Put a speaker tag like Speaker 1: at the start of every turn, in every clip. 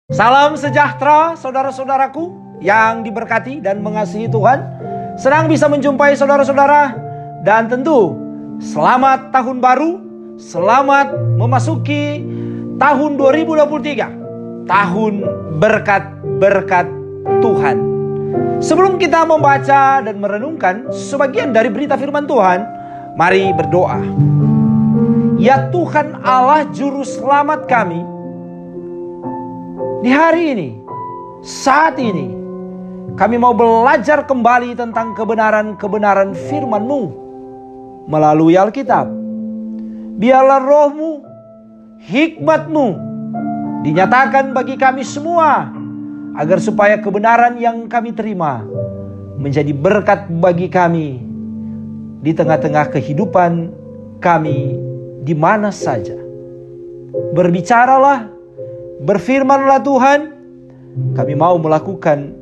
Speaker 1: Salam sejahtera saudara-saudaraku yang diberkati dan mengasihi Tuhan. Senang bisa menjumpai saudara-saudara. Dan tentu selamat tahun baru. Selamat memasuki tahun 2023. Tahun berkat-berkat Tuhan. Sebelum kita membaca dan merenungkan sebagian dari berita firman Tuhan, mari berdoa. Ya Tuhan Allah Juru Selamat kami, di hari ini, saat ini, kami mau belajar kembali tentang kebenaran-kebenaran firman-Mu melalui Alkitab. Biarlah roh-Mu, hikmat-Mu dinyatakan bagi kami semua, agar supaya kebenaran yang kami terima menjadi berkat bagi kami di tengah-tengah kehidupan kami di mana saja. Berbicaralah, berfirmanlah Tuhan, kami mau melakukan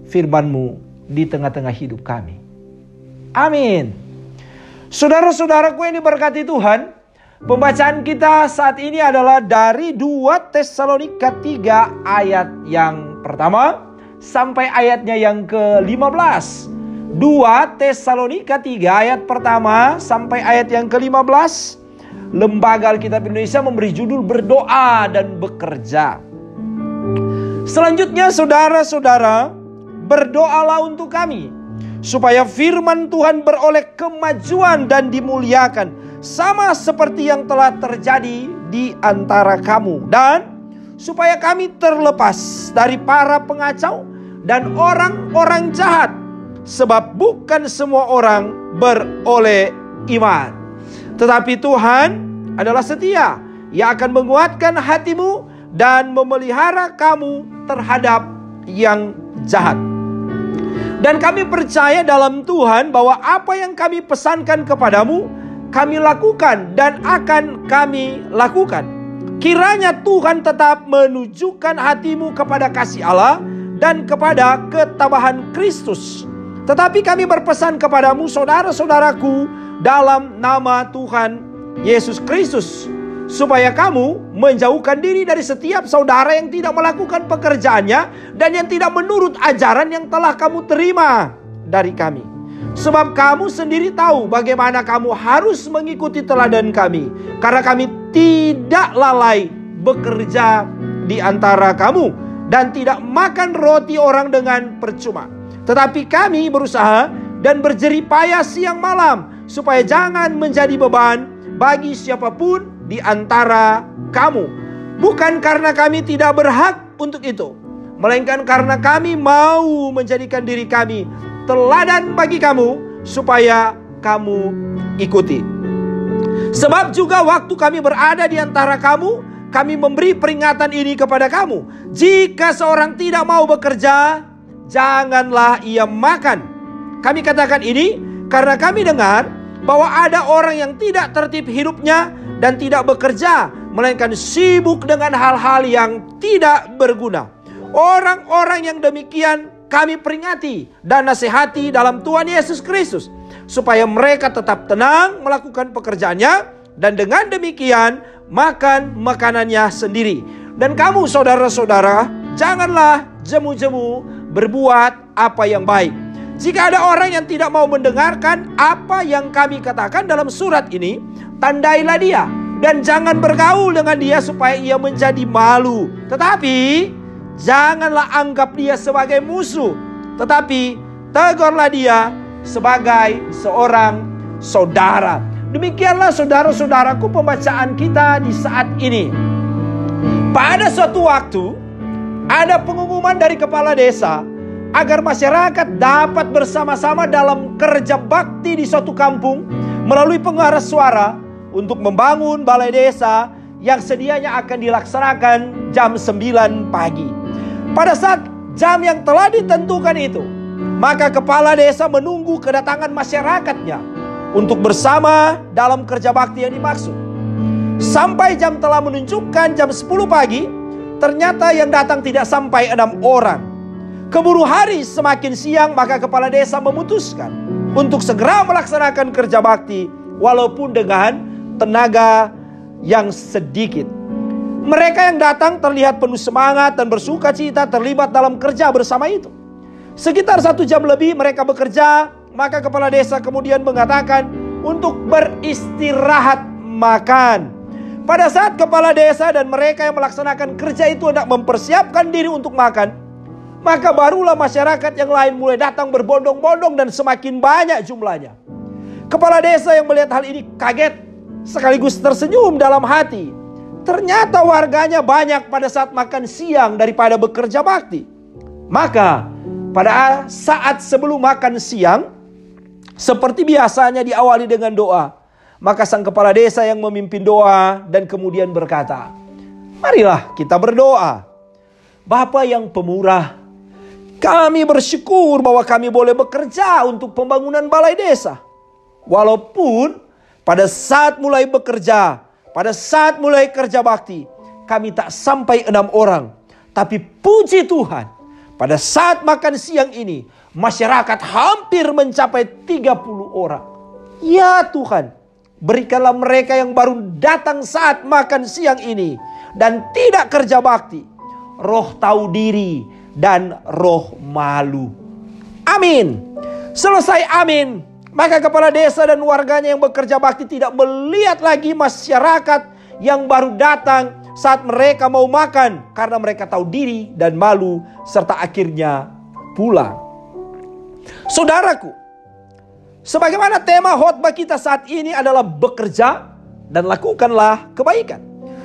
Speaker 1: firman-Mu di tengah-tengah hidup kami. Amin. Saudara-saudaraku yang diberkati Tuhan, pembacaan kita saat ini adalah dari 2 Tesalonika 3 ayat yang pertama sampai ayatnya yang ke-15. 2 Tesalonika 3 ayat pertama sampai ayat yang ke-15. Lembaga Alkitab Indonesia memberi judul berdoa dan bekerja. Selanjutnya saudara-saudara, berdoalah untuk kami supaya firman Tuhan beroleh kemajuan dan dimuliakan, sama seperti yang telah terjadi di antara kamu, dan supaya kami terlepas dari para pengacau dan orang-orang jahat, sebab bukan semua orang beroleh iman. Tetapi Tuhan adalah setia. Ia akan menguatkan hatimu dan memelihara kamu terhadap yang jahat. Dan kami percaya dalam Tuhan bahwa apa yang kami pesankan kepadamu, kami lakukan dan akan kami lakukan. Kiranya Tuhan tetap menunjukkan hatimu kepada kasih Allah dan kepada ketabahan Kristus. Tetapi kami berpesan kepadamu, saudara-saudaraku, dalam nama Tuhan Yesus Kristus, supaya kamu menjauhkan diri dari setiap saudara yang tidak melakukan pekerjaannya dan yang tidak menurut ajaran yang telah kamu terima dari kami. Sebab kamu sendiri tahu bagaimana kamu harus mengikuti teladan kami, karena kami tidak lalai bekerja di antara kamu dan tidak makan roti orang dengan percuma. Tetapi kami berusaha dan berjerih payah siang malam, supaya jangan menjadi beban bagi siapapun di antara kamu. Bukan karena kami tidak berhak untuk itu, melainkan karena kami mau menjadikan diri kami teladan bagi kamu, supaya kamu ikuti. Sebab juga waktu kami berada di antara kamu, kami memberi peringatan ini kepada kamu. Jika seorang tidak mau bekerja, janganlah ia makan. Kami katakan ini karena kami dengar bahwa ada orang yang tidak tertib hidupnya dan tidak bekerja, melainkan sibuk dengan hal-hal yang tidak berguna. Orang-orang yang demikian kami peringati dan nasihati dalam Tuhan Yesus Kristus, supaya mereka tetap tenang melakukan pekerjaannya, dan dengan demikian makan makanannya sendiri. Dan kamu saudara-saudara, janganlah jemu-jemu berbuat apa yang baik. Jika ada orang yang tidak mau mendengarkan apa yang kami katakan dalam surat ini, tandailah dia dan jangan bergaul dengan dia supaya ia menjadi malu. Tetapi janganlah anggap dia sebagai musuh, tetapi tegurlah dia sebagai seorang saudara. Demikianlah saudara-saudaraku pembacaan kita di saat ini. Pada suatu waktu ada pengumuman dari kepala desa agar masyarakat dapat bersama-sama dalam kerja bakti di suatu kampung melalui pengeras suara untuk membangun balai desa yang sedianya akan dilaksanakan jam 9 pagi. Pada saat jam yang telah ditentukan itu, maka kepala desa menunggu kedatangan masyarakatnya untuk bersama dalam kerja bakti yang dimaksud. Sampai jam telah menunjukkan jam 10 pagi, ternyata yang datang tidak sampai 6 orang. Keburu hari semakin siang, maka kepala desa memutuskan untuk segera melaksanakan kerja bakti walaupun dengan tenaga yang sedikit. Mereka yang datang terlihat penuh semangat dan bersuka cita terlibat dalam kerja bersama itu. Sekitar 1 jam lebih mereka bekerja, maka kepala desa kemudian mengatakan untuk beristirahat makan. Pada saat kepala desa dan mereka yang melaksanakan kerja itu hendak mempersiapkan diri untuk makan, maka barulah masyarakat yang lain mulai datang berbondong-bondong dan semakin banyak jumlahnya. Kepala desa yang melihat hal ini kaget sekaligus tersenyum dalam hati. Ternyata warganya banyak pada saat makan siang daripada bekerja bakti. Maka pada saat sebelum makan siang, seperti biasanya diawali dengan doa. Maka sang kepala desa yang memimpin doa dan kemudian berkata, marilah kita berdoa. Bapa yang pemurah, kami bersyukur bahwa kami boleh bekerja untuk pembangunan balai desa. Walaupun pada saat mulai bekerja, pada saat mulai kerja bakti, kami tak sampai 6 orang. Tapi puji Tuhan, pada saat makan siang ini, masyarakat hampir mencapai 30 orang. Ya Tuhan, berikanlah mereka yang baru datang saat makan siang ini dan tidak kerja bakti, roh tahu diri dan roh malu. Amin. Selesai amin. Maka kepala desa dan warganya yang bekerja bakti tidak melihat lagi masyarakat yang baru datang saat mereka mau makan, karena mereka tahu diri dan malu serta akhirnya pulang. Saudaraku, sebagaimana tema khotbah kita saat ini adalah bekerja dan lakukanlah kebaikan.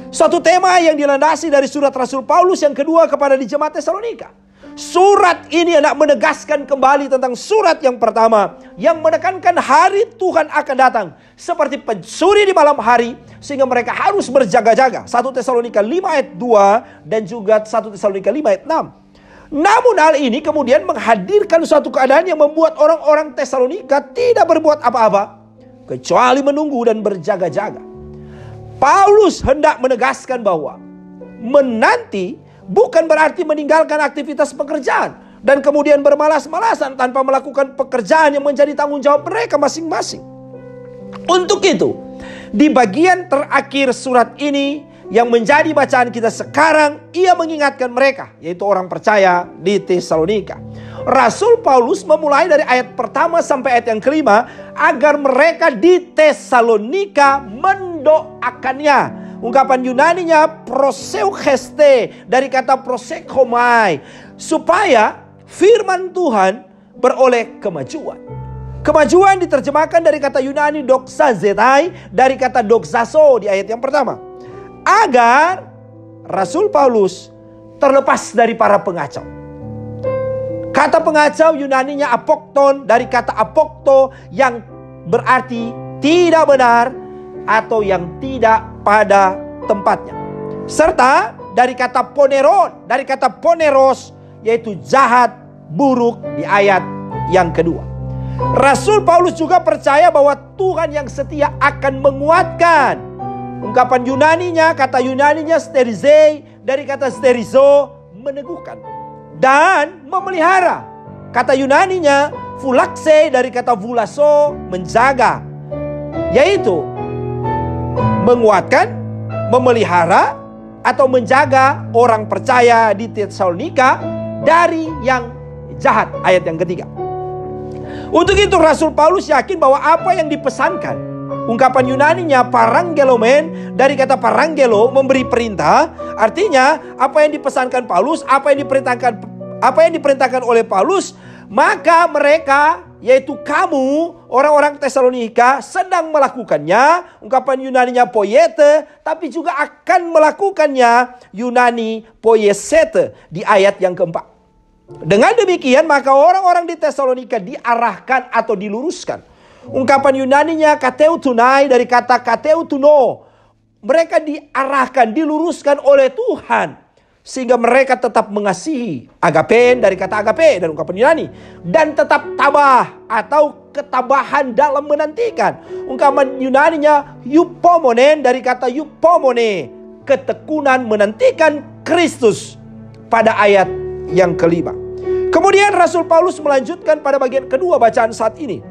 Speaker 1: Suatu tema yang dilandasi dari surat Rasul Paulus yang kedua kepada di jemaat Tesalonika. Surat ini hendak menegaskan kembali tentang surat yang pertama yang menekankan hari Tuhan akan datang seperti pencuri di malam hari, sehingga mereka harus berjaga-jaga. 1 Tesalonika 5 ayat 2 dan juga 1 Tesalonika 5 ayat 6. Namun hal ini kemudian menghadirkan suatu keadaan yang membuat orang-orang Tesalonika tidak berbuat apa-apa kecuali menunggu dan berjaga-jaga. Paulus hendak menegaskan bahwa menanti bukan berarti meninggalkan aktivitas pekerjaan dan kemudian bermalas-malasan tanpa melakukan pekerjaan yang menjadi tanggung jawab mereka masing-masing. Untuk itu, di bagian terakhir surat ini yang menjadi bacaan kita sekarang, ia mengingatkan mereka, yaitu orang percaya di Tesalonika. Rasul Paulus memulai dari ayat pertama sampai ayat yang kelima agar mereka di Tesalonika mendoakannya. Ungkapan Yunaninya proseucheste dari kata prosekomai, supaya firman Tuhan beroleh kemajuan. Kemajuan diterjemahkan dari kata Yunani doxazetai dari kata doxaso di ayat yang pertama. Agar Rasul Paulus terlepas dari para pengacau. Kata pengacau Yunaninya apokton dari kata apokto yang berarti tidak benar atau yang tidak pada tempatnya. Serta dari kata poneron, dari kata poneros, yaitu jahat, buruk di ayat yang kedua. Rasul Paulus juga percaya bahwa Tuhan yang setia akan menguatkan. Ungkapan Yunaninya, kata Yunaninya sterizei dari kata sterizo, meneguhkan dan memelihara. Kata Yunaninya fulakse dari kata vulaso, menjaga, yaitu menguatkan, memelihara, atau menjaga orang percaya di Tesalonika dari yang jahat. Ayat yang ketiga. Untuk itu Rasul Paulus yakin bahwa apa yang dipesankan, ungkapan Yunaninya parangelomen dari kata parangelo, memberi perintah. Artinya apa yang dipesankan Paulus, apa yang diperintahkan oleh Paulus, maka mereka, yaitu kamu, orang-orang Tesalonika, sedang melakukannya. Ungkapan Yunaninya poiete, tapi juga akan melakukannya Yunani poiesete di ayat yang keempat. Dengan demikian maka orang-orang di Tesalonika diarahkan atau diluruskan. Ungkapan Yunaninya kateutunai dari kata kateutuno. Mereka diarahkan, diluruskan oleh Tuhan, sehingga mereka tetap mengasihi. Agapen dari kata agape dan ungkapan Yunani. Dan tetap tabah atau ketabahan dalam menantikan. Ungkapan Yunaninya eupomonen dari kata eupomone, ketekunan menantikan Kristus pada ayat yang kelima. Kemudian Rasul Paulus melanjutkan pada bagian kedua bacaan saat ini,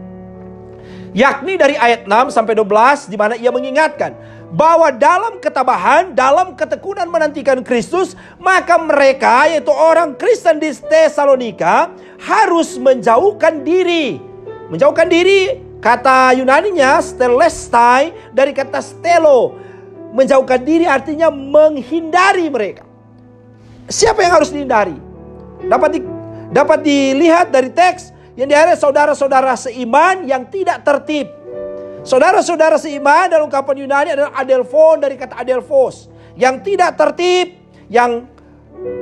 Speaker 1: yakni dari ayat 6 sampai 12, di mana ia mengingatkan, bahwa dalam ketabahan, dalam ketekunan menantikan Kristus, maka mereka, yaitu orang Kristen di Tesalonika, harus menjauhkan diri. Menjauhkan diri, kata Yunaninya stelestai dari kata stelo. Menjauhkan diri artinya menghindari mereka. Siapa yang harus dihindari? Dapat dilihat dari teks yang diartikan saudara-saudara seiman yang tidak tertib. Saudara-saudara seiman dalam ungkapan Yunani adalah adelphon dari kata adelphos, yang tidak tertib, yang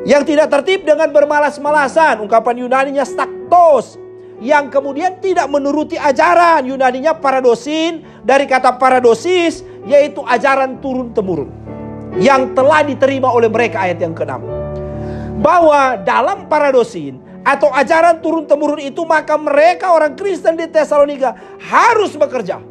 Speaker 1: tidak tertib dengan bermalas-malasan. Ungkapan Yunaninya staktos, yang kemudian tidak menuruti ajaran. Yunaninya paradosin dari kata paradosis, yaitu ajaran turun-temurun yang telah diterima oleh mereka. Ayat yang ke-6, bahwa dalam paradosin atau ajaran turun-temurun itu, maka mereka orang Kristen di Tesalonika harus bekerja.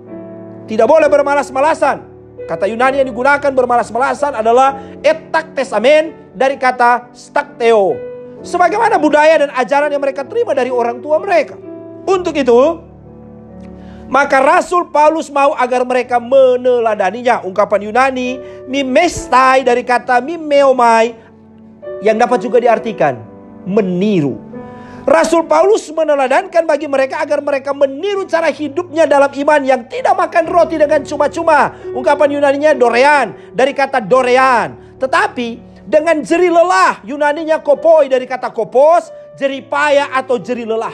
Speaker 1: Tidak boleh bermalas-malasan. Kata Yunani yang digunakan bermalas-malasan adalah etak tesamen dari kata stakteo. Sebagaimana budaya dan ajaran yang mereka terima dari orang tua mereka. Untuk itu, maka Rasul Paulus mau agar mereka meneladaninya. Ungkapan Yunani mimestai dari kata mimeomai, yang dapat juga diartikan meniru. Rasul Paulus meneladankan bagi mereka agar mereka meniru cara hidupnya dalam iman yang tidak makan roti dengan cuma-cuma. Ungkapan Yunaninya dorean dari kata dorean, tetapi dengan jerih lelah. Yunaninya kopoi dari kata kopos, jerih payah atau jerih lelah.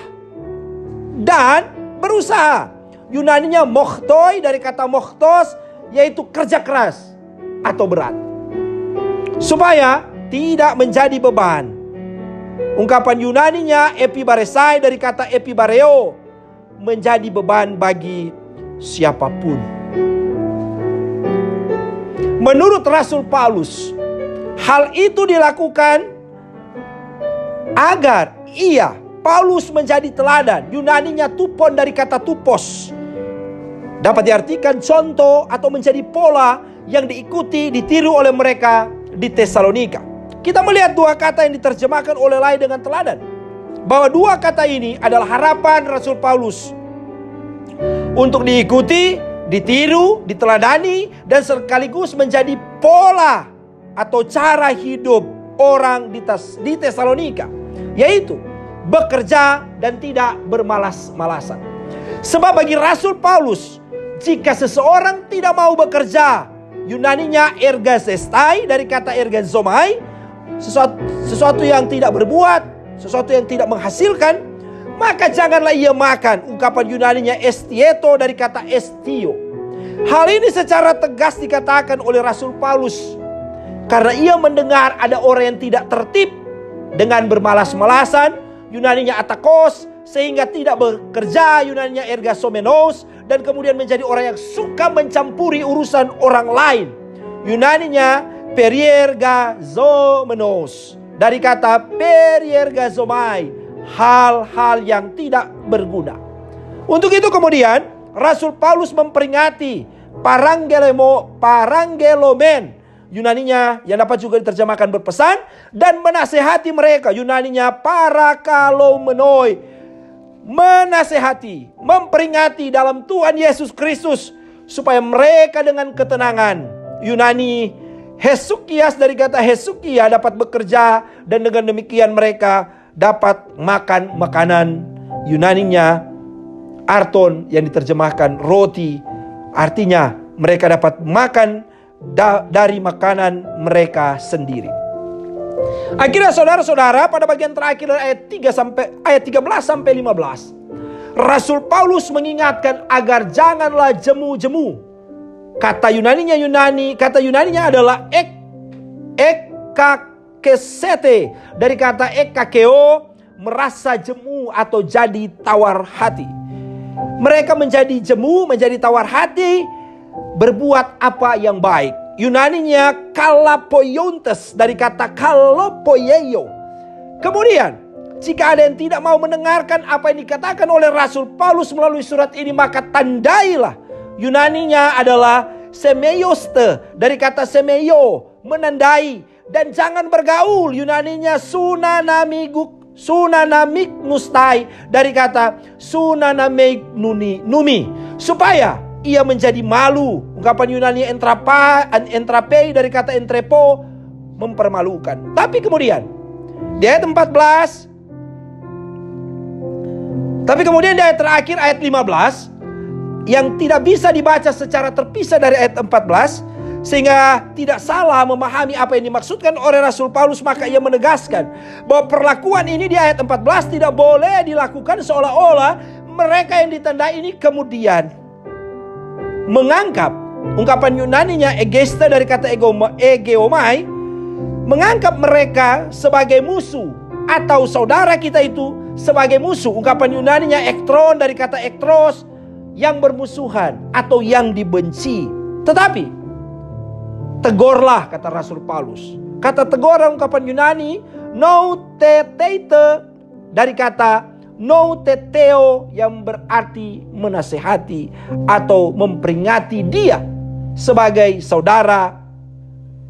Speaker 1: Dan berusaha. Yunaninya mochtoi dari kata mochtos, yaitu kerja keras atau berat, supaya tidak menjadi beban. Ungkapan Yunaninya epibaresai dari kata epibareo, menjadi beban bagi siapapun. Menurut Rasul Paulus, hal itu dilakukan agar Paulus menjadi teladan. Yunaninya tupon dari kata tupos, dapat diartikan contoh atau menjadi pola yang diikuti, ditiru oleh mereka di Tesalonika. Kita melihat dua kata yang diterjemahkan oleh lain dengan teladan. Bahwa dua kata ini adalah harapan Rasul Paulus untuk diikuti, ditiru, diteladani, dan sekaligus menjadi pola atau cara hidup orang di Tesalonika, yaitu bekerja dan tidak bermalas-malasan. Sebab bagi Rasul Paulus, jika seseorang tidak mau bekerja, Yunaninya ergasestai dari kata ergazomai, sesuatu yang tidak berbuat, sesuatu yang tidak menghasilkan, maka janganlah ia makan. Ungkapan Yunaninya estieto dari kata estio. Hal ini secara tegas dikatakan oleh Rasul Paulus karena ia mendengar ada orang yang tidak tertib dengan bermalas-malasan. Yunaninya atakos, sehingga tidak bekerja. Yunaninya ergasomenos, dan kemudian menjadi orang yang suka mencampuri urusan orang lain. Yunaninya periergazomenos dari kata periergazomai, hal-hal yang tidak berguna. Untuk itu kemudian Rasul Paulus memperingati parangelomen, Yunaninya yang dapat juga diterjemahkan berpesan, dan menasehati mereka. Yunaninya parakalomenoi, menasehati, memperingati dalam Tuhan Yesus Kristus, supaya mereka dengan ketenangan. Yunani hesukias dari kata hesukia dapat bekerja, dan dengan demikian mereka dapat makan makanan. Yunaninya arton yang diterjemahkan roti, artinya mereka dapat makan dari makanan mereka sendiri. Akhirnya saudara-saudara, pada bagian terakhir dari ayat 13 sampai 15, Rasul Paulus mengingatkan agar janganlah jemu-jemu. Kata Yunaninya adalah ekakesete dari kata ekakeo, merasa jemu atau jadi tawar hati. Mereka menjadi jemu, menjadi tawar hati, berbuat apa yang baik. Yunaninya kalapoyontes dari kata kalopoyeyo. Kemudian, jika ada yang tidak mau mendengarkan apa yang dikatakan oleh Rasul Paulus melalui surat ini, maka tandailah. Yunaninya adalah semeioste dari kata semeio, menandai, dan jangan bergaul. Yunaninya sunanamignustai dari kata sunanamignumi, supaya ia menjadi malu. Ungkapan Yunani entrapei dari kata entrepo, mempermalukan. Tapi kemudian di ayat 14, tapi kemudian di ayat terakhir, ayat 15, yang tidak bisa dibaca secara terpisah dari ayat 14, sehingga tidak salah memahami apa yang dimaksudkan oleh Rasul Paulus, maka ia menegaskan bahwa perlakuan ini di ayat 14 tidak boleh dilakukan seolah-olah mereka yang ditandai ini kemudian menganggap, ungkapan Yunaninya egesta dari kata egeomai, menganggap mereka sebagai musuh atau saudara kita itu sebagai musuh. Ungkapan Yunaninya ektron dari kata ektros, yang bermusuhan atau yang dibenci. Tetapi tegurlah, kata Rasul Paulus. Kata tegur ungkapan Yunani nouteteite dari kata nouteteo, yang berarti menasehati atau memperingati dia sebagai saudara,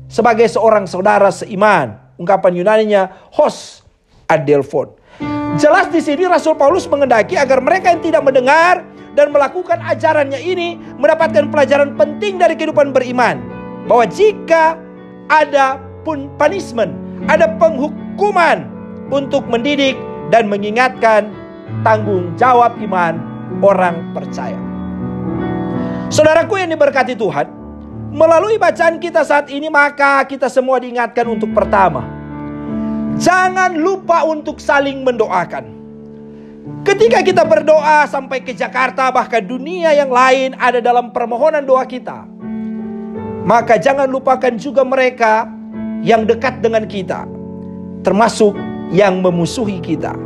Speaker 1: sebagai seorang saudara seiman. Ungkapan Yunaninya hos adelphon. Jelas di sini Rasul Paulus mengendaki agar mereka yang tidak mendengar dan melakukan ajarannya ini mendapatkan pelajaran penting dari kehidupan beriman, bahwa jika ada punishment, ada penghukuman untuk mendidik dan mengingatkan tanggung jawab iman orang percaya. Saudaraku yang diberkati Tuhan, melalui bacaan kita saat ini maka kita semua diingatkan untuk pertama, jangan lupa untuk saling mendoakan. Ketika kita berdoa sampai ke Jakarta, bahkan dunia yang lain ada dalam permohonan doa kita, maka jangan lupakan juga mereka yang dekat dengan kita, termasuk yang memusuhi kita.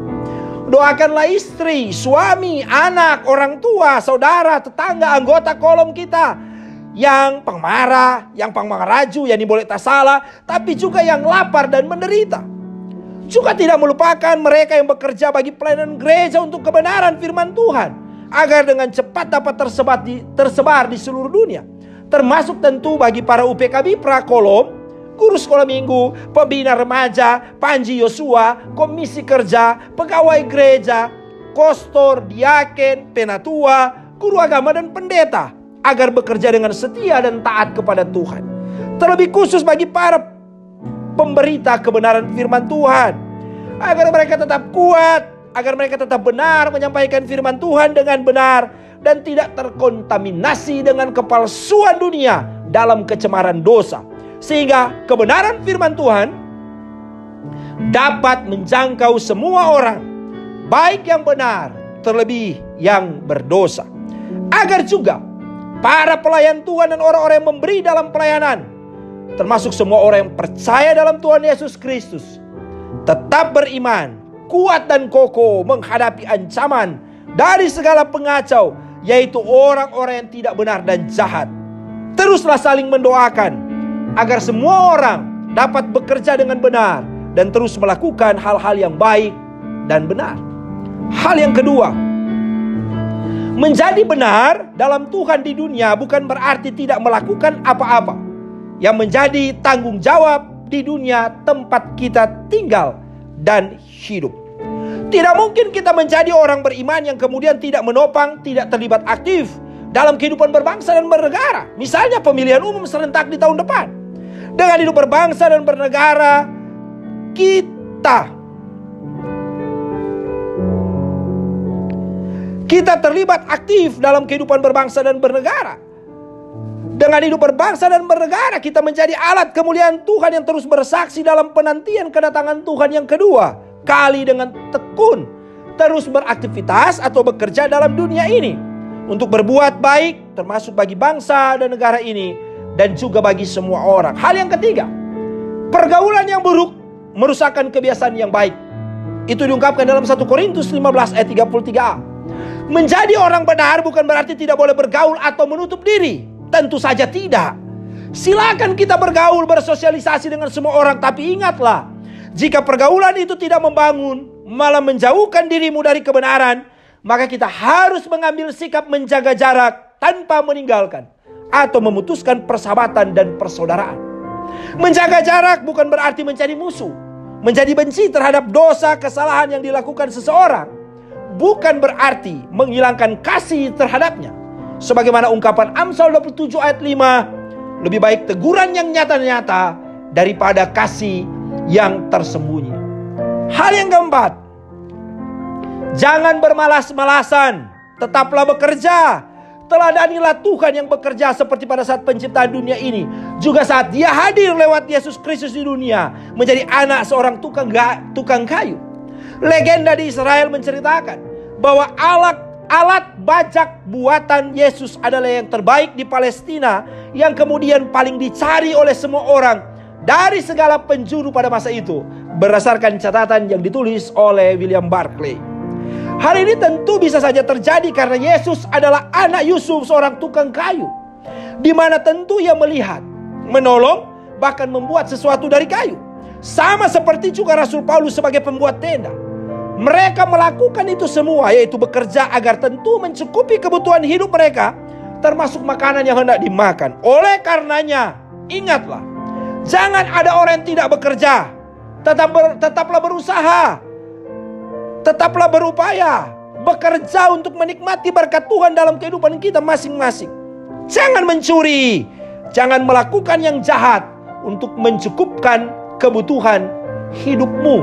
Speaker 1: Doakanlah istri, suami, anak, orang tua, saudara, tetangga, anggota kolom kita yang pemarah, yang pengaraju, yang boleh tak salah, tapi juga yang lapar dan menderita. Juga tidak melupakan mereka yang bekerja bagi pelayanan gereja untuk kebenaran firman Tuhan, agar dengan cepat dapat tersebar di seluruh dunia. Termasuk tentu bagi para UPKB Prakolom, guru sekolah minggu, pembina remaja, Panji Yosua, komisi kerja, pegawai gereja, kostor, diaken, penatua, guru agama dan pendeta, agar bekerja dengan setia dan taat kepada Tuhan. Terlebih khusus bagi para pemberita kebenaran firman Tuhan, agar mereka tetap kuat, agar mereka tetap benar menyampaikan firman Tuhan dengan benar dan tidak terkontaminasi dengan kepalsuan dunia dalam kecemaran dosa, sehingga kebenaran firman Tuhan dapat menjangkau semua orang, baik yang benar terlebih yang berdosa. Agar juga para pelayan Tuhan dan orang-orang yang memberi dalam pelayanan, termasuk semua orang yang percaya dalam Tuhan Yesus Kristus, tetap beriman, kuat dan kokoh menghadapi ancaman dari segala pengacau, yaitu orang-orang yang tidak benar dan jahat. Teruslah saling mendoakan agar semua orang dapat bekerja dengan benar dan terus melakukan hal-hal yang baik dan benar. Hal yang kedua, menjadi benar dalam Tuhan di dunia bukan berarti tidak melakukan apa-apa yang menjadi tanggung jawab di dunia tempat kita tinggal dan hidup. Tidak mungkin kita menjadi orang beriman yang kemudian tidak menopang, tidak terlibat aktif dalam kehidupan berbangsa dan bernegara. Misalnya pemilihan umum serentak di tahun depan. Dengan hidup berbangsa dan bernegara, kita terlibat aktif dalam kehidupan berbangsa dan bernegara. Dengan hidup berbangsa dan bernegara, kita menjadi alat kemuliaan Tuhan yang terus bersaksi dalam penantian kedatangan Tuhan yang kedua kali, dengan tekun terus beraktivitas atau bekerja dalam dunia ini untuk berbuat baik, termasuk bagi bangsa dan negara ini dan juga bagi semua orang. Hal yang ketiga, pergaulan yang buruk merusakkan kebiasaan yang baik. Itu diungkapkan dalam 1 Korintus 15 ayat 33a. Menjadi orang benar bukan berarti tidak boleh bergaul atau menutup diri. Tentu saja tidak. Silakan kita bergaul, bersosialisasi dengan semua orang, tapi ingatlah, jika pergaulan itu tidak membangun, malah menjauhkan dirimu dari kebenaran, maka kita harus mengambil sikap menjaga jarak tanpa meninggalkan atau memutuskan persahabatan dan persaudaraan. Menjaga jarak bukan berarti menjadi musuh, menjadi benci terhadap dosa kesalahan yang dilakukan seseorang. Bukan berarti menghilangkan kasih terhadapnya. Sebagaimana ungkapan Amsal 27 ayat 5, lebih baik teguran yang nyata-nyata daripada kasih yang tersembunyi. Hal yang keempat, jangan bermalas-malasan, tetaplah bekerja. Teladanilah Tuhan yang bekerja seperti pada saat penciptaan dunia ini, juga saat Dia hadir lewat Yesus Kristus di dunia, menjadi anak seorang tukang kayu. Legenda di Israel menceritakan bahwa alat bajak buatan Yesus adalah yang terbaik di Palestina, yang kemudian paling dicari oleh semua orang dari segala penjuru pada masa itu, berdasarkan catatan yang ditulis oleh William Barclay. Hal ini tentu bisa saja terjadi karena Yesus adalah anak Yusuf, seorang tukang kayu, di mana tentu Ia melihat, menolong, bahkan membuat sesuatu dari kayu. Sama seperti juga Rasul Paulus sebagai pembuat tenda. Mereka melakukan itu semua, yaitu bekerja agar tentu mencukupi kebutuhan hidup mereka, termasuk makanan yang hendak dimakan. Oleh karenanya, ingatlah, jangan ada orang yang tidak bekerja. Tetaplah berusaha, tetaplah berupaya, bekerja untuk menikmati berkat Tuhan dalam kehidupan kita masing-masing. Jangan mencuri, jangan melakukan yang jahat untuk mencukupkan kebutuhan hidupmu.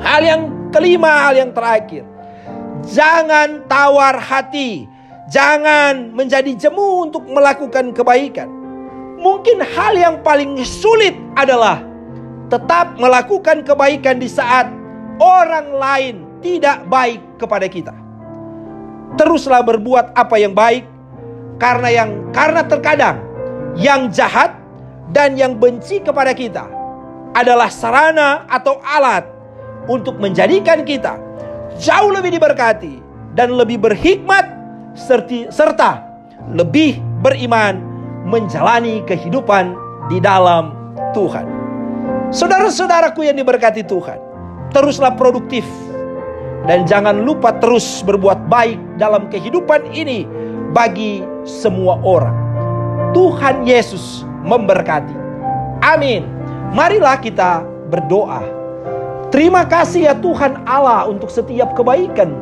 Speaker 1: Hal yang kelima, hal yang terakhir, jangan tawar hati, jangan menjadi jemu untuk melakukan kebaikan. Mungkin hal yang paling sulit adalah tetap melakukan kebaikan di saat orang lain tidak baik kepada kita. Teruslah berbuat apa yang baik, karena terkadang yang jahat dan yang benci kepada kita adalah sarana atau alat untuk menjadikan kita jauh lebih diberkati dan lebih berhikmat, serta lebih beriman menjalani kehidupan di dalam Tuhan. Saudara-saudaraku yang diberkati Tuhan, teruslah produktif dan jangan lupa terus berbuat baik dalam kehidupan ini bagi semua orang. Tuhan Yesus memberkati. Amin. Marilah kita berdoa. Terima kasih ya Tuhan Allah untuk setiap kebaikan,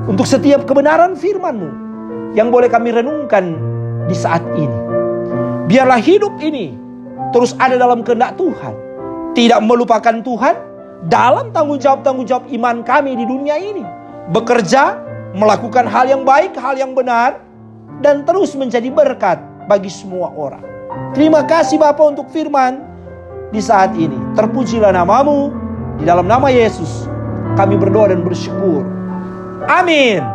Speaker 1: untuk setiap kebenaran firman-Mu yang boleh kami renungkan di saat ini. Biarlah hidup ini terus ada dalam kehendak Tuhan, tidak melupakan Tuhan dalam tanggung jawab iman kami di dunia ini. Bekerja, melakukan hal yang baik, hal yang benar, dan terus menjadi berkat bagi semua orang. Terima kasih Bapa untuk firman di saat ini. Terpujilah nama-Mu. Di dalam nama Yesus kami berdoa dan bersyukur. Amin.